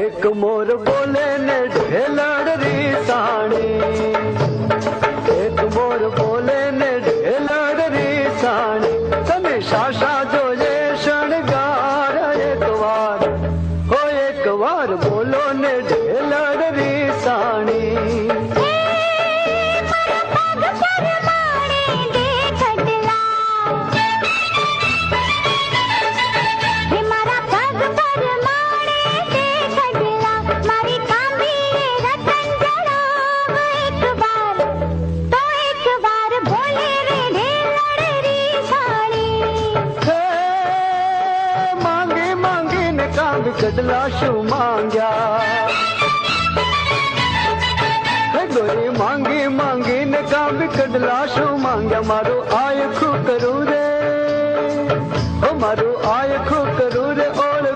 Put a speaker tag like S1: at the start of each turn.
S1: एक मोर बोले ने ढेलड़ री साणी, एक मोर बोले ने ढेलड़ री साणी, तने शाशा जो ये शणगार एक बार बोलो ने ढेलड़ री साणी। कडला शू मांग्या गोरी मांगी मांगी ने का भी कडला शू मांग्या, मारो आय खू करू रे, ओ मारो आय खू करू रे, ओ